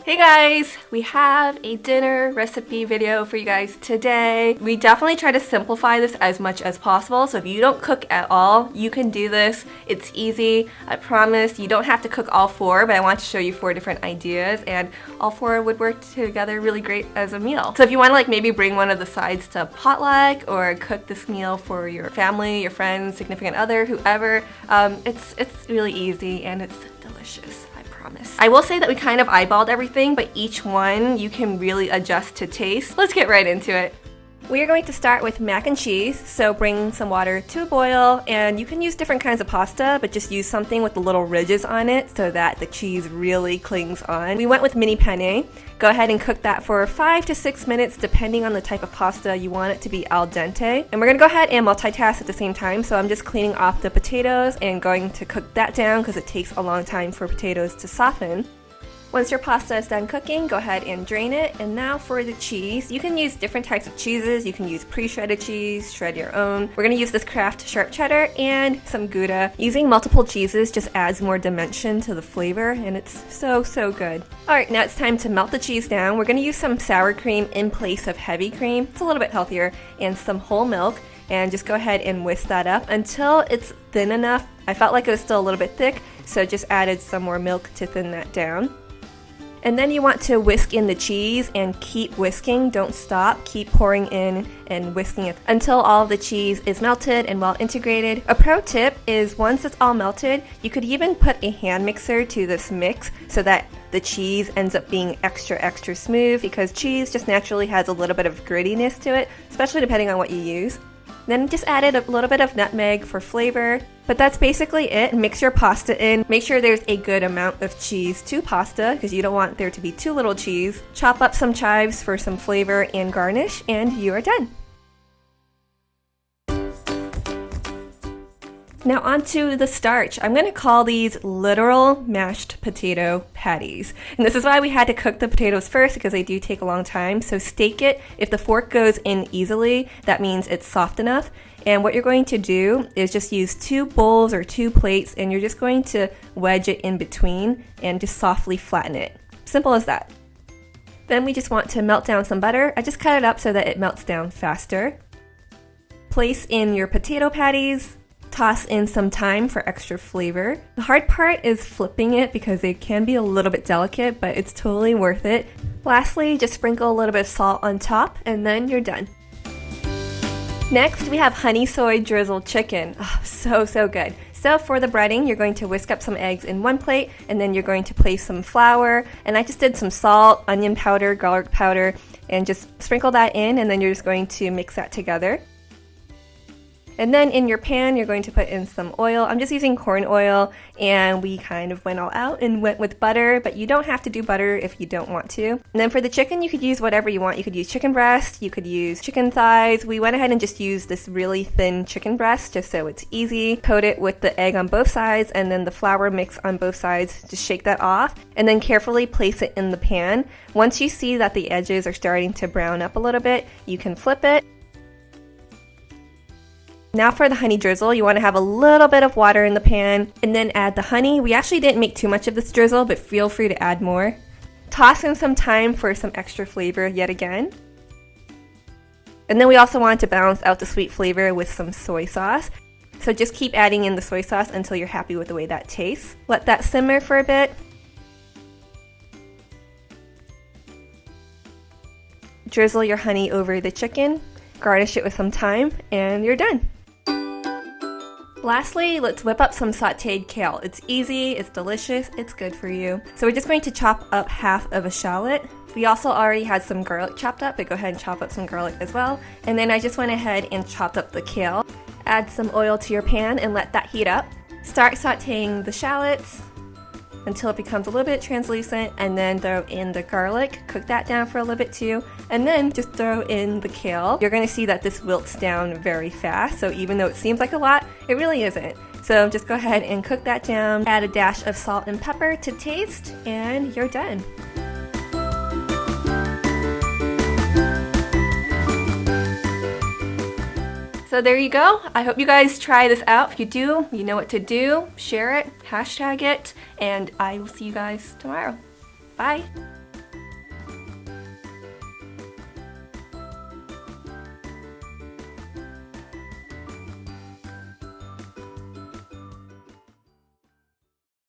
Hey guys, we have a dinner recipe video for you guys today. We definitely try to simplify this as much as possible, so if you don't cook at all, you can do this. It's easy. I promise you don't have to cook all four, but I want to show you 4 different ideas, and all 4 would work together really great as a meal. So if you want to like maybe bring one of the sides to potluck or cook this meal for your family, your friends, significant other, whoever, it's really easy and it's delicious. I will say that we kind of eyeballed everything, but each one you can really adjust to taste. Let's get right into it. We are going to start with mac and cheese, so bring some water to a boil, and you can use different kinds of pasta, but just use something with the little ridges on it so that the cheese really clings on. We went with mini penne. Go ahead and cook that for 5 to 6 minutes depending on the type of pasta you want it to be al dente. And we're going to go ahead and multitask at the same time, so I'm just cleaning off the potatoes and going to cook that down because it takes a long time for potatoes to soften. Once your pasta is done cooking, go ahead and drain it. And now for the cheese. You can use different types of cheeses. You can use pre-shredded cheese, shred your own. We're going to use this Kraft sharp cheddar and some Gouda. Using multiple cheeses just adds more dimension to the flavor, and it's so good. Alright, now it's time to melt the cheese down. We're going to use some sour cream in place of heavy cream. It's a little bit healthier. And some whole milk. And just go ahead and whisk that up until it's thin enough. I felt like it was still a little bit thick, so just added some more milk to thin that down. And then you want to whisk in the cheese and keep whisking, don't stop, keep pouring in and whisking it until all of the cheese is melted and well integrated. A pro tip is once it's all melted, you could even put a hand mixer to this mix so that the cheese ends up being extra smooth, because cheese just naturally has a little bit of grittiness to it, especially depending on what you use. Then just added a little bit of nutmeg for flavor. But that's basically it. Mix your pasta in. Make sure there's a good amount of cheese to pasta because you don't want there to be too little cheese. Chop up some chives for some flavor and garnish, and you are done. Now onto the starch. I'm going to call these literal mashed potato patties. And this is why we had to cook the potatoes first, because they do take a long time. So stake it. If the fork goes in easily, that means it's soft enough. And what you're going to do is just use 2 bowls or 2 plates, and you're just going to wedge it in between and just softly flatten it. Simple as that. Then we just want to melt down some butter. I just cut it up so that it melts down faster. Place in your potato patties. Toss in some thyme for extra flavor. The hard part is flipping it because it can be a little bit delicate, but it's totally worth it. Lastly, just sprinkle a little bit of salt on top, and then you're done. Next, we have honey soy drizzled chicken. Oh, so good. So for the breading, you're going to whisk up some eggs in one plate, and then you're going to place some flour, and I just did some salt, onion powder, garlic powder, and just sprinkle that in, and then you're just going to mix that together. And then in your pan, you're going to put in some oil. I'm just using corn oil, and we kind of went all out and went with butter, but you don't have to do butter if you don't want to. And then for the chicken, you could use whatever you want. You could use chicken breast, you could use chicken thighs. We went ahead and just used this really thin chicken breast just so it's easy. Coat it with the egg on both sides and then the flour mix on both sides. Just shake that off and then carefully place it in the pan. Once you see that the edges are starting to brown up a little bit, you can flip it. Now for the honey drizzle, you want to have a little bit of water in the pan and then add the honey. We actually didn't make too much of this drizzle, but feel free to add more. Toss in some thyme for some extra flavor yet again. And then we also want to balance out the sweet flavor with some soy sauce. So just keep adding in the soy sauce until you're happy with the way that tastes. Let that simmer for a bit. Drizzle your honey over the chicken. Garnish it with some thyme, and you're done. Lastly, let's whip up some sauteed kale. It's easy, it's delicious, it's good for you. So we're just going to chop up half of a shallot. We also already had some garlic chopped up, but go ahead and chop up some garlic as well. And then I just went ahead and chopped up the kale. Add some oil to your pan and let that heat up. Start sauteing the shallots until it becomes a little bit translucent, and then throw in the garlic. Cook that down for a little bit too, and then just throw in the kale. You're going to see that this wilts down very fast, so even though it seems like a lot, it really isn't. So just go ahead and cook that down. Add a dash of salt and pepper to taste, and you're done. So there you go. I hope you guys try this out. If you do, you know what to do. Share it, hashtag it, and I will see you guys tomorrow. Bye.